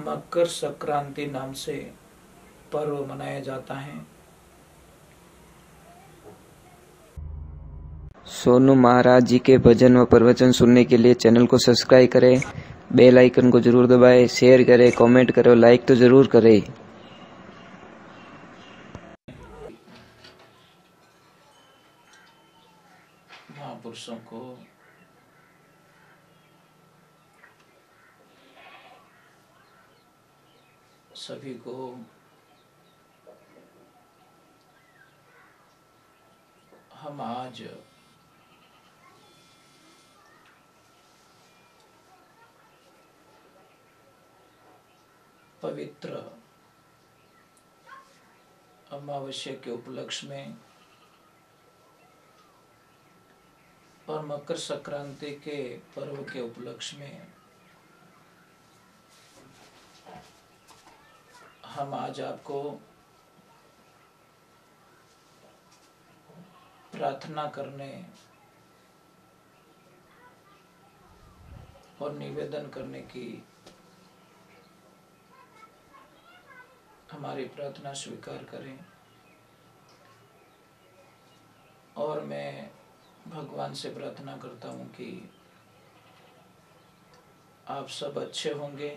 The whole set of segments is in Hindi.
मकर संक्रांति नाम से पर्व मनाया जाता है। सोनू महाराज जी के भजन व प्रवचन सुनने के लिए चैनल को सब्सक्राइब करें, बेल आइकन को जरूर दबाएं, शेयर करें, कमेंट करें, लाइक तो जरूर करें। महापुरुषों को सभी को हम आज पवित्र अमावस्या के उपलक्ष्य में और मकर संक्रांति के पर्व के उपलक्ष्य में हम आज आपको प्रार्थना करने और निवेदन करने की हमारी प्रार्थना स्वीकार करें। और मैं भगवान से प्रार्थना करता हूँ कि आप सब अच्छे होंगे,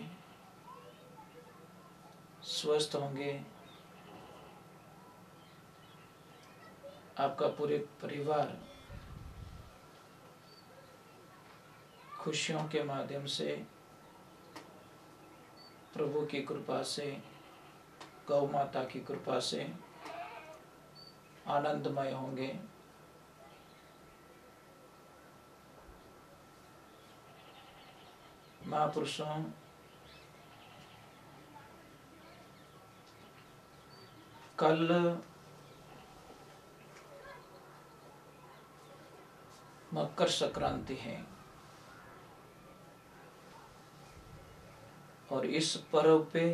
स्वस्थ होंगे, आपका पूरे परिवार खुशियों के माध्यम से प्रभु की कृपा से, गौ माता की कृपा से आनंदमय होंगे। महापुरुषों, कल मकर संक्रांति है और इस पर्व पे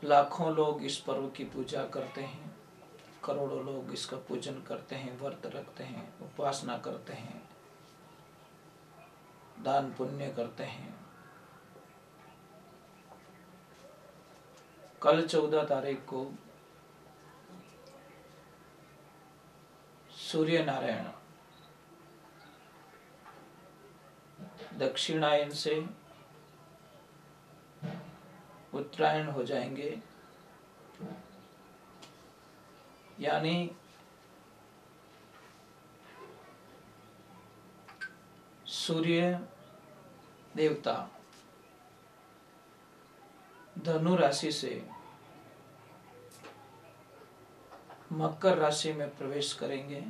लाखों लोग इस पर्व की पूजा करते हैं, करोड़ों लोग इसका पूजन करते हैं, व्रत रखते हैं, उपासना करते हैं, दान पुण्य करते हैं। कल 14 तारीख को सूर्य नारायण दक्षिणायन से उत्तरायण हो जाएंगे, यानी सूर्य देवता धनु राशि से मकर राशि में प्रवेश करेंगे।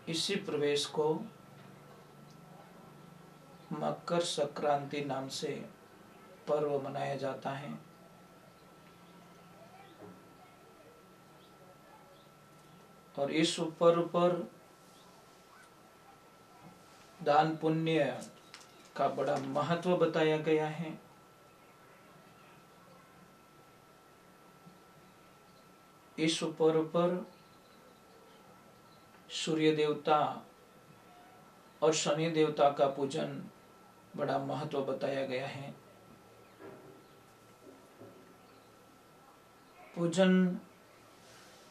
इसी प्रवेश को मकर संक्रांति नाम से पर्व मनाया जाता है। और इस पर्व पर दान पुण्य का बड़ा महत्व बताया गया है। इस पर्व पर सूर्य देवता और शनि देवता का पूजन बड़ा महत्व बताया गया है। पूजन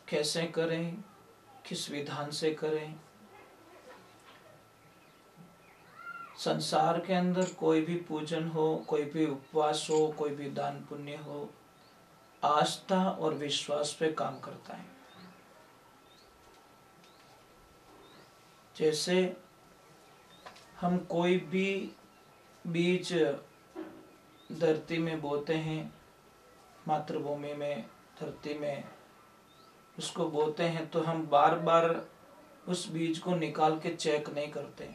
कैसे करें, किस विधान से करें? संसार के अंदर कोई भी पूजन हो, कोई भी उपवास हो, कोई भी दान पुण्य हो, आस्था और विश्वास पे काम करता है। जैसे हम कोई भी बीज धरती में बोते हैं, मातृभूमि में, धरती में उसको बोते हैं, तो हम बार बार उस बीज को निकाल के चेक नहीं करते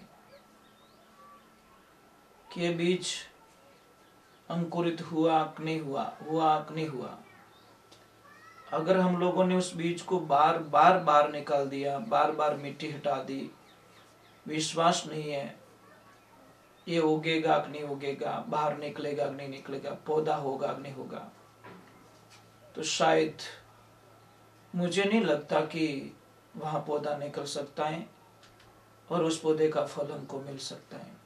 कि ये बीज अंकुरित हुआ कि नहीं हुआ, हुआ कि नहीं हुआ। अगर हम लोगों ने उस बीज को बार बार निकाल दिया, बार बार मिट्टी हटा दी, विश्वास नहीं है ये उगेगा कि नहीं उगेगा, बाहर निकलेगा कि नहीं निकलेगा, पौधा होगा कि नहीं होगा, तो शायद मुझे नहीं लगता कि वहां पौधा निकल सकता है। और उस पौधे का फल हमको मिल सकता है।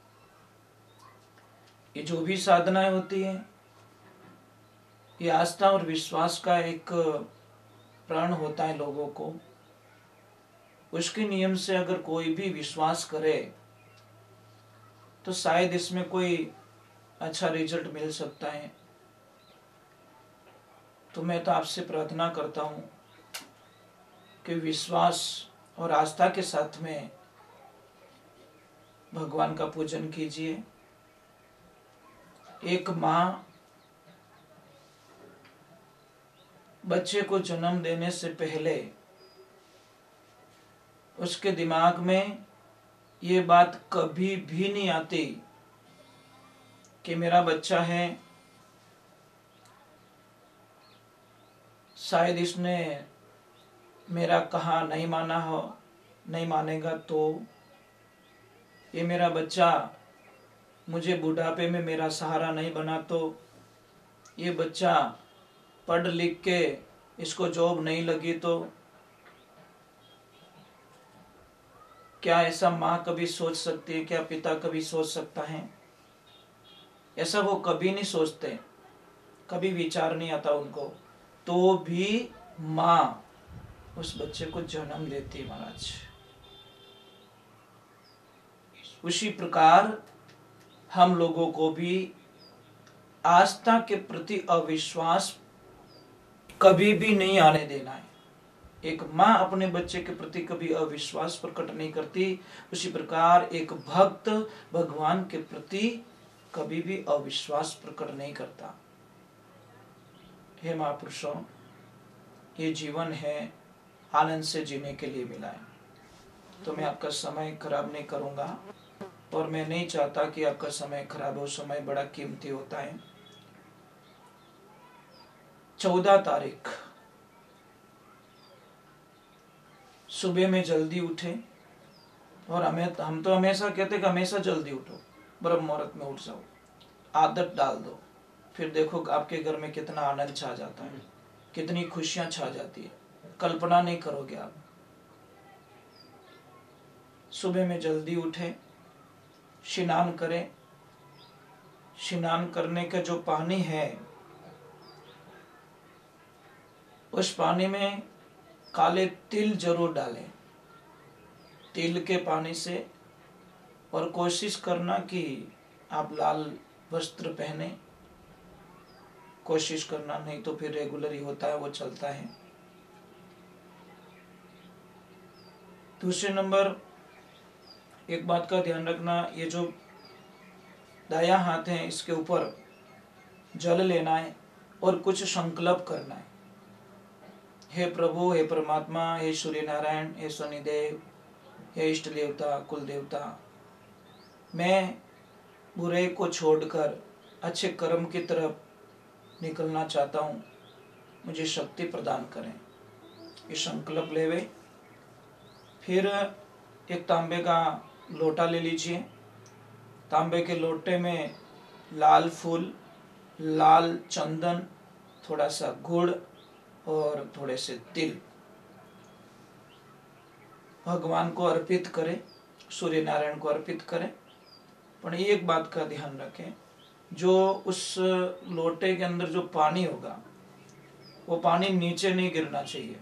ये जो भी साधनाएं होती है, ये आस्था और विश्वास का एक प्रण होता है लोगों को। उसके नियम से अगर कोई भी विश्वास करे तो शायद इसमें कोई अच्छा रिजल्ट मिल सकता है। तो मैं तो आपसे प्रार्थना करता हूँ कि विश्वास और आस्था के साथ में भगवान का पूजन कीजिए। एक माँ बच्चे को जन्म देने से पहले उसके दिमाग में ये बात कभी भी नहीं आती कि मेरा बच्चा है, शायद इसने मेरा कहा नहीं माना हो, नहीं मानेगा तो ये मेरा बच्चा मुझे बुढ़ापे में मेरा सहारा नहीं बना तो ये बच्चा पढ़ लिख के इसको जॉब नहीं लगी तो। क्या ऐसा माँ कभी सोच सकती है? क्या पिता कभी सोच सकता है? ऐसा वो कभी नहीं सोचते, कभी विचार नहीं आता उनको। तो भी माँ उस बच्चे को जन्म देती है महाराज। उसी प्रकार हम लोगों को भी आस्था के प्रति अविश्वास कभी भी नहीं आने देना है। एक माँ अपने बच्चे के प्रति कभी अविश्वास प्रकट नहीं करती, उसी प्रकार एक भक्त भगवान के प्रति कभी भी अविश्वास प्रकट नहीं करता। हे महापुरुषों, ये जीवन है, आनंद से जीने के लिए मिला है। तो मैं आपका समय खराब नहीं करूंगा और मैं नहीं चाहता कि आपका समय खराब हो। समय बड़ा कीमती होता है। 14 तारीख सुबह में जल्दी उठे, और हम तो हमेशा कहते कि हमेशा जल्दी उठो, ब्रह्म मुहूर्त में उठ जाओ, आदत डाल दो, फिर देखो आपके घर में कितना आनंद छा जाता है, कितनी खुशियां छा जाती है, कल्पना नहीं करोगे आप। सुबह में जल्दी उठे, स्नान करें। स्नान करने का जो पानी है उस पानी में काले तिल जरूर डालें, तिल के पानी से। और कोशिश करना कि आप लाल वस्त्र पहने, कोशिश करना, नहीं तो फिर रेगुलर ही होता है, वो चलता है। दूसरे नंबर, एक बात का ध्यान रखना, ये जो दायां हाथ है इसके ऊपर जल लेना है और कुछ संकल्प करना है। हे प्रभु, हे परमात्मा, हे सूर्य नारायण, हे शनिदेव, हे इष्ट देवता, कुल देवता, मैं बुरे को छोड़कर अच्छे कर्म की तरफ निकलना चाहता हूँ, मुझे शक्ति प्रदान करें। ये संकल्प लेवे। फिर एक तांबे का लोटा ले लीजिए। तांबे के लोटे में लाल फूल, लाल चंदन, थोड़ा सा गुड़ और थोड़े से तिल भगवान को अर्पित करें, सूर्य नारायण को अर्पित करें। पर एक बात का ध्यान रखें, जो उस लोटे के अंदर जो पानी होगा वो पानी नीचे नहीं गिरना चाहिए।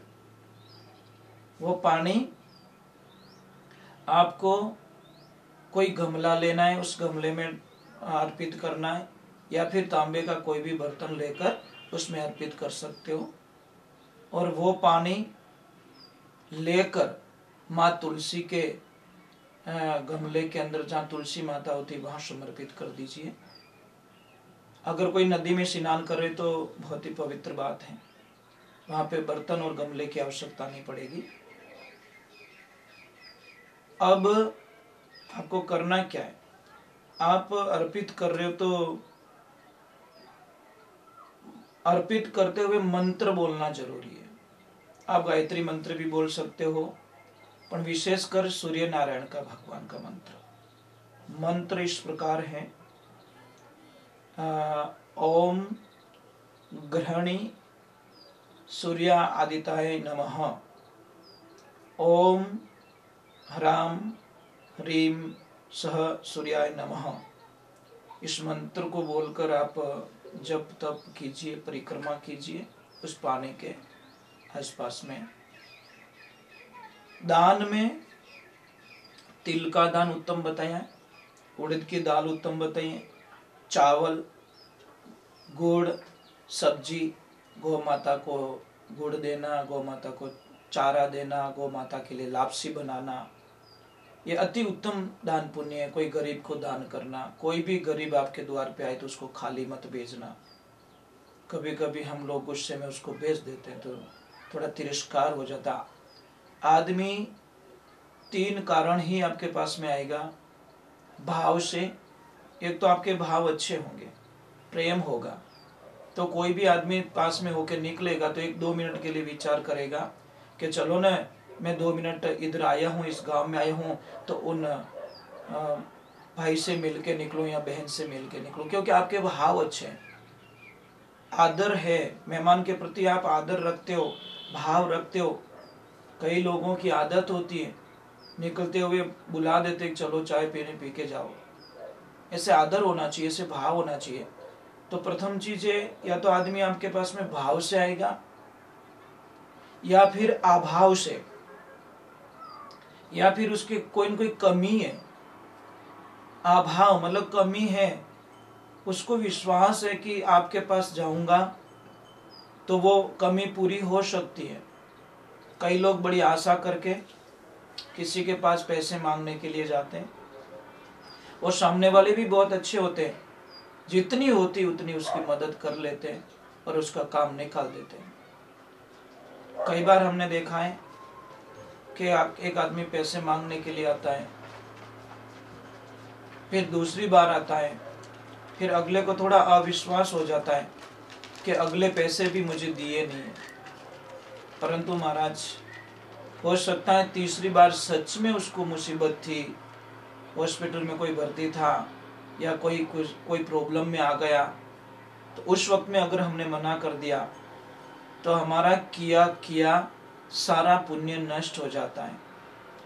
वो पानी आपको कोई गमला लेना है, उस गमले में अर्पित करना है, या फिर तांबे का कोई भी बर्तन लेकर उसमें अर्पित कर सकते हो। और वो पानी लेकर माँ तुलसी के गमले के अंदर, जहाँ तुलसी माता होती है, वहां समर्पित कर दीजिए। अगर कोई नदी में स्नान करे तो बहुत ही पवित्र बात है, वहां पे बर्तन और गमले की आवश्यकता नहीं पड़ेगी। अब आपको करना क्या है, आप अर्पित कर रहे हो तो अर्पित करते हुए मंत्र बोलना जरूरी है। आप गायत्री मंत्र भी बोल सकते हो, पर विशेषकर सूर्य नारायण का, भगवान का मंत्र इस प्रकार है। ओम ग्रहणी सूर्य आदित्याय नमः। ओम ह्राम ह्रीम सह सूर्याय नमः, इस मंत्र को बोलकर आप जप तप कीजिए, परिक्रमा कीजिए उस पानी के आसपास में। दान में तिल का दान उत्तम बताया है, उड़द की दाल उत्तम बताई है, चावल, गुड़, सब्जी, गौ माता को गुड़ देना, गौ माता को चारा देना, गौ माता के लिए लापसी बनाना, ये अति उत्तम दान पुण्य है। कोई गरीब को दान करना, कोई भी गरीब आपके द्वार पे आए तो उसको खाली मत भेजना। कभी कभी हम लोग गुस्से में उसको भेज देते हैं तो थोड़ा तिरस्कार हो जाता। आदमी 3 कारण ही आपके पास में आएगा भाव से। एक तो आपके भाव अच्छे होंगे, प्रेम होगा, तो कोई भी आदमी पास में होकर निकलेगा तो 1-2 मिनट के लिए विचार करेगा कि चलो ना, मैं 2 मिनट इधर आया हूँ, इस गांव में आया हूँ, तो उन भाई से मिल के निकलूँ या बहन से मिल के निकलूँ, क्योंकि आपके भाव अच्छे हैं, आदर है, मेहमान के प्रति आप आदर रखते हो, भाव रखते हो। कई लोगों की आदत होती है निकलते हुए बुला देते, चलो चाय पीने, पी के जाओ। ऐसे आदर होना चाहिए, ऐसे भाव होना चाहिए। तो प्रथम चीज है, या तो आदमी आपके पास में भाव से आएगा या फिर अभाव से, या फिर उसके कोई न कोई कमी है। अभाव मतलब कमी है, उसको विश्वास है कि आपके पास जाऊंगा तो वो कमी पूरी हो सकती है। कई लोग बड़ी आशा करके किसी के पास पैसे मांगने के लिए जाते हैं, और सामने वाले भी बहुत अच्छे होते हैं, जितनी होती उतनी उसकी मदद कर लेते हैं और उसका काम निकाल देते हैं। कई बार हमने देखा है कि एक आदमी पैसे मांगने के लिए आता है, फिर दूसरी बार आता है, फिर अगले को थोड़ा अविश्वास हो जाता है कि अगले पैसे भी मुझे दिए नहीं है। परंतु महाराज, हो सकता है तीसरी बार सच में उसको मुसीबत थी, हॉस्पिटल में कोई भर्ती था या कोई प्रॉब्लम में आ गया, तो उस वक्त में अगर हमने मना कर दिया तो हमारा किया सारा पुण्य नष्ट हो जाता है।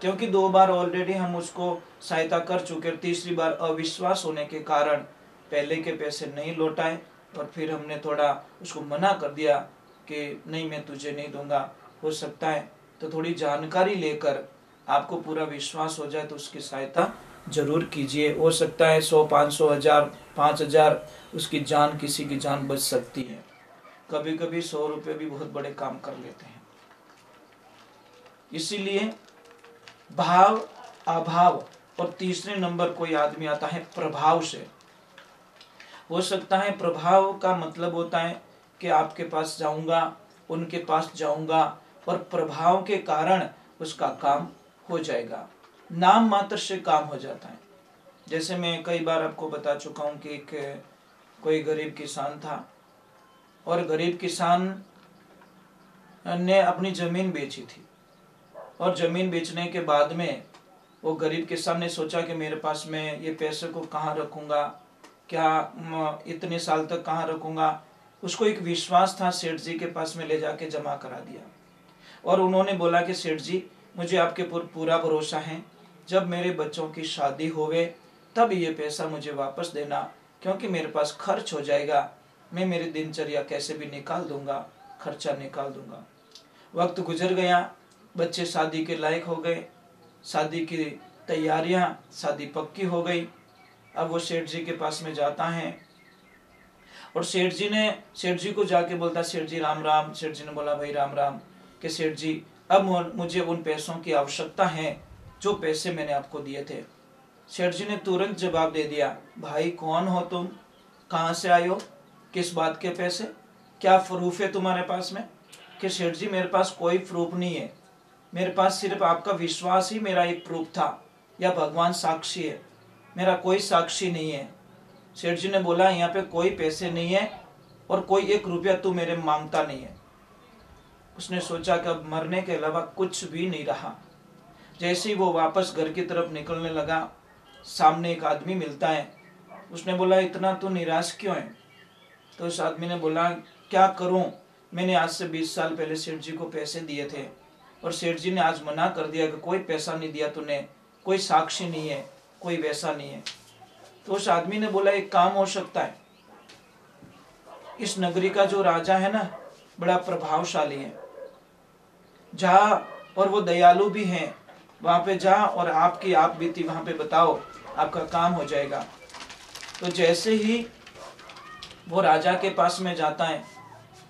क्योंकि 2 बार ऑलरेडी हम उसको सहायता कर चुके, तीसरी बार अविश्वास होने के कारण पहले के पैसे नहीं लौटाए, और फिर हमने थोड़ा उसको मना कर दिया कि नहीं, मैं तुझे नहीं दूंगा। हो सकता है तो थोड़ी जानकारी लेकर आपको पूरा विश्वास हो जाए तो उसकी सहायता जरूर कीजिए। हो सकता है 100, 500, 1000, 5000 उसकी जान, किसी की जान बच सकती है। कभी कभी 100 रुपये भी बहुत बड़े काम कर लेते हैं। इसीलिए भाव, अभाव, और तीसरे नंबर कोई आदमी आता है प्रभाव से। हो सकता है प्रभाव का मतलब होता है कि आपके पास जाऊंगा, उनके पास जाऊंगा, और प्रभाव के कारण उसका काम हो जाएगा, नाम मात्र से काम हो जाता है। जैसे मैं कई बार आपको बता चुका हूं कि कोई गरीब किसान था, और गरीब किसान ने अपनी जमीन बेची थी, और जमीन बेचने के बाद में वो गरीब किसान ने सोचा कि मेरे पास में ये पैसे को कहाँ रखूंगा, क्या इतने साल तक कहाँ रखूंगा। उसको एक विश्वास था, सेठ जी के पास में ले जाके जमा करा दिया, और उन्होंने बोला कि सेठ जी, मुझे आपके पूरा भरोसा है, जब मेरे बच्चों की शादी होवे तब ये पैसा मुझे वापस देना, क्योंकि मेरे पास खर्च हो जाएगा, मैं मेरी दिनचर्या कैसे भी निकाल दूंगा, खर्चा निकाल दूंगा। वक्त गुजर गया, बच्चे शादी के लायक हो गए, शादी की तैयारियां, शादी पक्की हो गई। अब वो सेठ जी के पास में जाता है, और सेठ जी को जाके बोलता, सेठ जी राम राम। सेठ जी ने बोला, भाई राम राम। कि सेठ जी, अब मुझे उन पैसों की आवश्यकता है जो पैसे मैंने आपको दिए थे। सेठ जी ने तुरंत जवाब दे दिया, भाई कौन हो तुम, कहाँ से आए हो, किस बात के पैसे, क्या प्रूफ है तुम्हारे पास में। कि सेठ जी, मेरे पास कोई प्रूफ नहीं है, मेरे पास सिर्फ आपका विश्वास ही मेरा एक प्रूफ था, या भगवान साक्षी है, मेरा कोई साक्षी नहीं है। सेठ जी ने बोला, यहाँ पे कोई पैसे नहीं है और कोई 1 रुपया तू मेरे मांगता नहीं है। उसने सोचा कि अब मरने के अलावा कुछ भी नहीं रहा। जैसे ही वो वापस घर की तरफ निकलने लगा, सामने एक आदमी मिलता है। उसने बोला, इतना तू निराश क्यों है। तो उस आदमी ने बोला, क्या करूं, मैंने आज से 20 साल पहले सेठ जी को पैसे दिए थे, और सेठ जी ने आज मना कर दिया कि कोई पैसा नहीं दिया तूने, कोई साक्षी नहीं है, कोई वैसा नहीं है। तो उस आदमी ने बोला एक काम हो सकता है, इस नगरी का जो राजा है ना बड़ा प्रभावशाली है, जा और वो दयालु भी है, वहां पे जा और आपकी आप बीती वहां पे बताओ, आपका काम हो जाएगा। तो जैसे ही वो राजा के पास में जाता है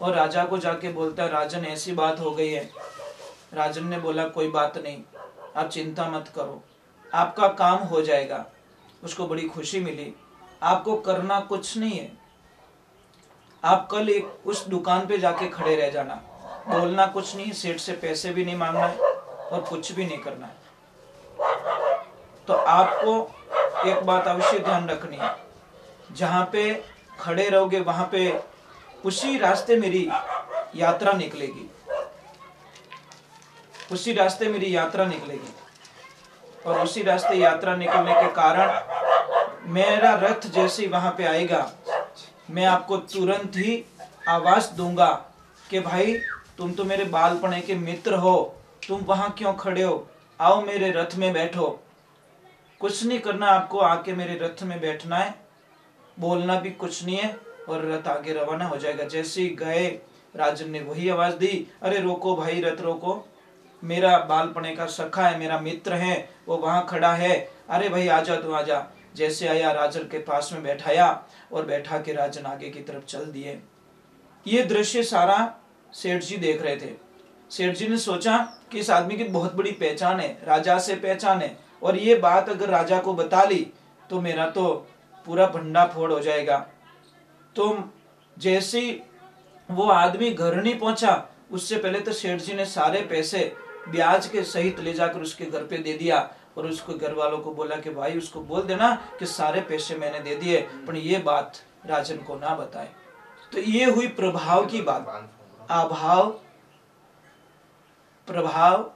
और राजा को जाके बोलता है राजन ऐसी बात हो गई है। राजन ने बोला कोई बात नहीं, आप चिंता मत करो, आपका काम हो जाएगा। उसको बड़ी खुशी मिली। आपको करना कुछ नहीं है, आप कल एक उस दुकान पे जाके खड़े रह जाना, बोलना कुछ नहीं, सेठ से पैसे भी नहीं मांगना है और कुछ भी नहीं करना है। तो आपको एक बात अवश्य ध्यान रखनी है, जहां पे खड़े रहोगे वहां पे उसी रास्ते मेरी यात्रा निकलेगी, उसी रास्ते मेरी यात्रा निकलेगी। और उसी रास्ते यात्रा निकलने के कारण मेरा रथ जैसे ही वहां पे आएगा, मैं आपको तुरंत ही आवाज दूंगा कि भाई तुम तो मेरे बालपने के मित्र हो, तुम वहां क्यों खड़े हो, आओ मेरे रथ में बैठो। कुछ नहीं करना, आपको आके मेरे रथ में बैठना है, बोलना भी कुछ नहीं है और रथ आगे रवाना हो जाएगा। जैसे ही गए, राजन ने वही आवाज दी, अरे रोको भाई, रथ रोको, मेरा बालपने का सखा है, मेरा मित्र है, वो वहां खड़ा है, अरे भाई आजा तू आजा। जैसे आया राजन के पास में बैठाया और बैठा के राजन आगे की तरफ चल दिए। ये दृश्य सारा सेठ जी देख रहे थे। सेठ जी ने सोचा कि इस आदमी की बहुत बड़ी पहचान है, राजा से पहचान है, और ये बात अगर राजा को बता ली तो मेरा तो पूरा भंडा फोड़ हो जाएगा। तो जैसे वो आदमी घर नहीं पहुंचा, उससे पहले तो सेठ जी ने सारे पैसे ब्याज के सहित ले जाकर उसके घर पे दे दिया और उसको घर वालों को बोला कि भाई उसको बोल देना कि सारे पैसे मैंने दे दिए, पर ये बात राजन को ना बताए। तो ये हुई प्रभाव की बात। अभाव, प्रभाव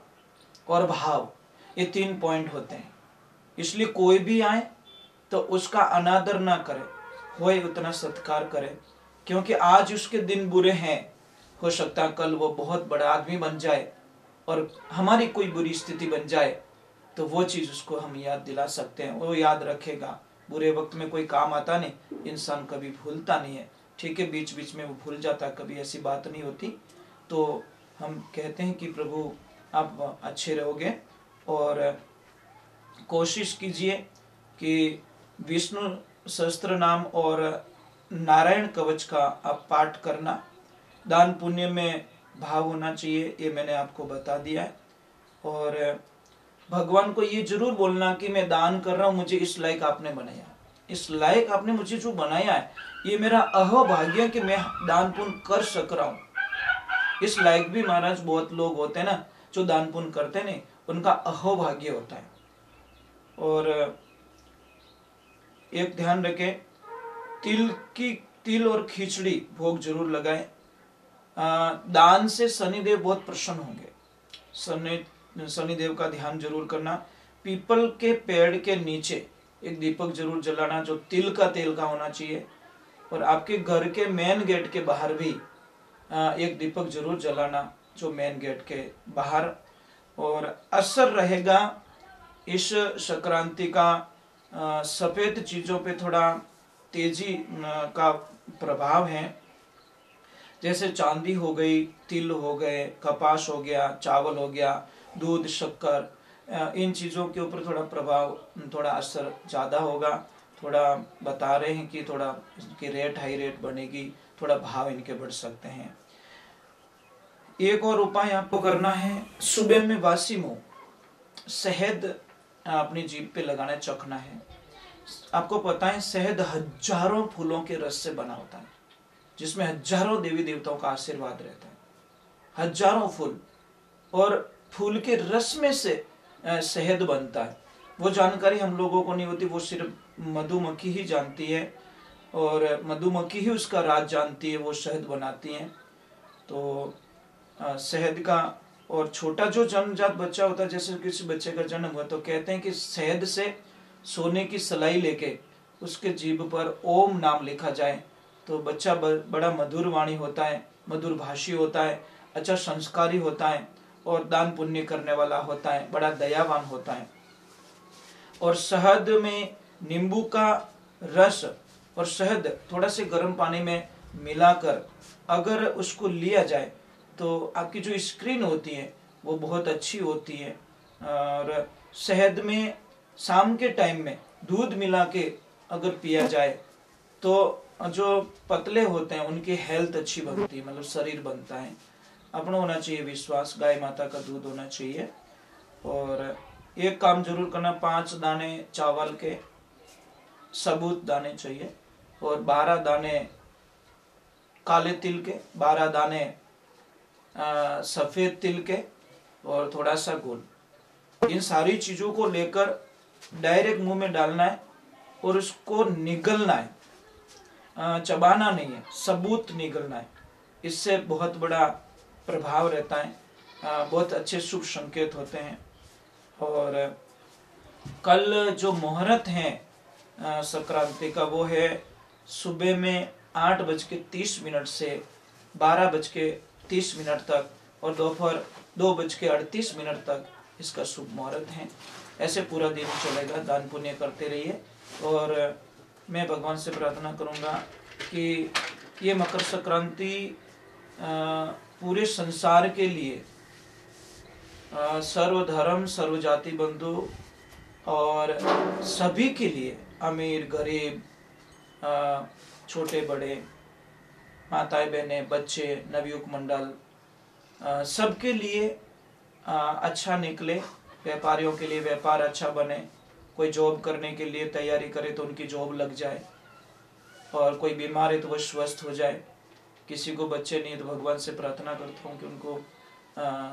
और भाव, ये 3 पॉइंट होते हैं। इसलिए कोई भी आए तो उसका अनादर ना करे, होए उतना सत्कार करे, क्योंकि आज उसके दिन बुरे हैं, हो सकता है कल वो बहुत बड़ा आदमी बन जाए और हमारी कोई बुरी स्थिति बन जाए तो वो चीज उसको हम याद दिला सकते हैं, वो याद रखेगा। बुरे वक्त में कोई काम आता नहीं, इंसान कभी भूलता नहीं है, ठीक है, बीच बीच में वो भूल जाता, कभी ऐसी बात नहीं होती। तो हम कहते हैं कि प्रभु आप अच्छे रहोगे और कोशिश कीजिए कि विष्णु सहस्त्र नाम और नारायण कवच का आप पाठ करना। दान पुण्य में भाव होना चाहिए, ये मैंने आपको बता दिया है। और भगवान को ये जरूर बोलना कि मैं दान कर रहा हूँ, मुझे इस लायक आपने बनाया, इस लायक आपने मुझे जो बनाया है, ये मेरा अहोभाग्य कि मैं दान पुण्य कर सक रहा हूँ। इस लायक भी महाराज बहुत लोग होते हैं ना जो दान पुण्य करते नहीं, उनका अहोभाग्य होता है। और एक ध्यान रखें, तिल और खिचड़ी भोग जरूर लगाएं। दान से शनिदेव बहुत प्रसन्न होंगे। शनिदेव का ध्यान जरूर करना। पीपल के पेड़ के नीचे एक दीपक जरूर जलाना जो तिल का तेल का होना चाहिए। और आपके घर के मेन गेट के बाहर भी एक दीपक जरूर जलाना जो मेन गेट के बाहर। और असर रहेगा इस संक्रांति का सफेद चीजों पे थोड़ा तेजी का प्रभाव है, जैसे चांदी हो गई, तिल हो गए, कपास हो गया, चावल हो गया, दूध, शक्कर, इन चीजों के ऊपर थोड़ा प्रभाव, थोड़ा असर ज्यादा होगा। थोड़ा बता रहे हैं कि थोड़ा इनकी रेट, हाई रेट बनेगी, थोड़ा भाव इनके बढ़ सकते हैं। एक और उपाय आपको करना है, सुबह में वासी मुंह शहद अपनी जीभ पे लगाना, चखना है। आपको पता है शहद हजारों फूलों के रस से बना होता है, जिसमें हजारों देवी देवताओं का आशीर्वाद रहता है, हजारों फूल, और फूल के रस में से शहद बनता है। वो जानकारी हम लोगों को नहीं होती, वो सिर्फ मधुमक्खी ही जानती है, और मधुमक्खी ही उसका राज जानती है, वो शहद बनाती हैं। तो शहद का, और छोटा जो जन्मजात बच्चा होता है, जैसे किसी बच्चे का जन्म हुआ तो कहते हैं कि शहद से सोने की सलाई लेके उसके जीभ पर ओम नाम लिखा जाए तो बच्चा बड़ा मधुर वाणी होता है, मधुर भाषी होता है, अच्छा संस्कारी होता है और दान पुण्य करने वाला होता है, बड़ा दयावान होता है। और शहद में नींबू का रस और शहद थोड़ा से गर्म पानी में मिलाकर अगर उसको लिया जाए तो आपकी जो स्क्रीन होती है वो बहुत अच्छी होती है। और शहद में शाम के टाइम में दूध मिला के अगर पिया जाए तो जो पतले होते हैं उनकी हेल्थ अच्छी बनती है, मतलब शरीर बनता है। अपना होना चाहिए विश्वास, गाय माता का दूध होना चाहिए। और एक काम जरूर करना, 5 दाने चावल के सबूत दाने चाहिए और 12 दाने काले तिल के, 12 दाने सफेद तिल के और थोड़ा सा गुड़। इन सारी चीजों को लेकर डायरेक्ट मुंह में डालना है और उसको निगलना है, चबाना नहीं है, सबूत निगलना है। इससे बहुत बड़ा प्रभाव रहता है, बहुत अच्छे शुभ संकेत होते हैं। और कल जो मुहूर्त है संक्रांति का वो है सुबह में 8:30 से 12:30 तक और दोपहर 2:38 तक इसका शुभ मुहूर्त है। ऐसे पूरा दिन चलेगा, दान पुण्य करते रहिए। और मैं भगवान से प्रार्थना करूंगा कि ये मकर संक्रांति पूरे संसार के लिए सर्वधर्म सर्व जाति बंधु और सभी के लिए, अमीर गरीब छोटे बड़े, माताएं बहनें बच्चे नवयुवक मंडल, सबके लिए अच्छा निकले। व्यापारियों के लिए व्यापार अच्छा बने, कोई जॉब करने के लिए तैयारी करे तो उनकी जॉब लग जाए, और कोई बीमार है तो वो स्वस्थ हो जाए। किसी को बच्चे नहीं तो भगवान से प्रार्थना करता हूँ कि उनको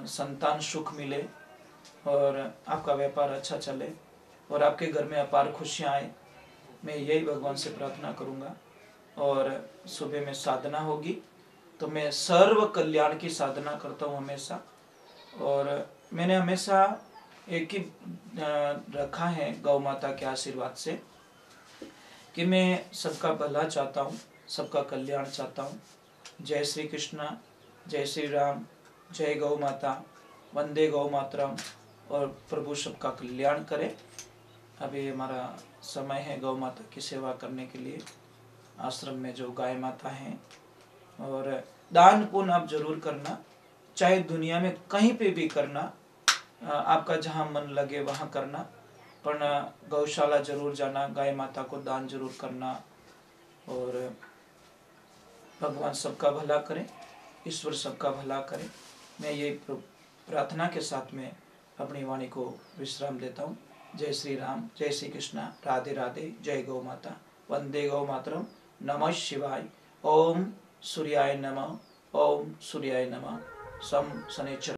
संतान सुख मिले और आपका व्यापार अच्छा चले और आपके घर में अपार खुशियाँ आए। मैं यही भगवान से प्रार्थना करूँगा। और सुबह में साधना होगी तो मैं सर्व कल्याण की साधना करता हूँ हमेशा। और मैंने हमेशा एक ही रखा है गौ माता के आशीर्वाद से कि मैं सबका भला चाहता हूँ, सबका कल्याण चाहता हूँ। जय श्री कृष्णा, जय श्री राम, जय गौ माता, वंदे गौ मातरम। और प्रभु सबका कल्याण करे। अभी हमारा समय है गौ माता की सेवा करने के लिए, आश्रम में जो गाय माता हैं। और दान पुण्य आप जरूर करना, चाहे दुनिया में कहीं पे भी करना, आपका जहाँ मन लगे वहाँ करना, पर गौशाला जरूर जाना, गाय माता को दान जरूर करना। और भगवान सबका भला करे, ईश्वर सबका भला करे। मैं ये प्रार्थना के साथ में अपनी वाणी को विश्राम देता हूँ। जय श्री राम, जय श्री कृष्णा, राधे राधे, जय गौ माता, वंदे गौ मातरम, नमः शिवाय, ओम सूर्याय नमः, ओम सूर्याय नमः। सम शनिचर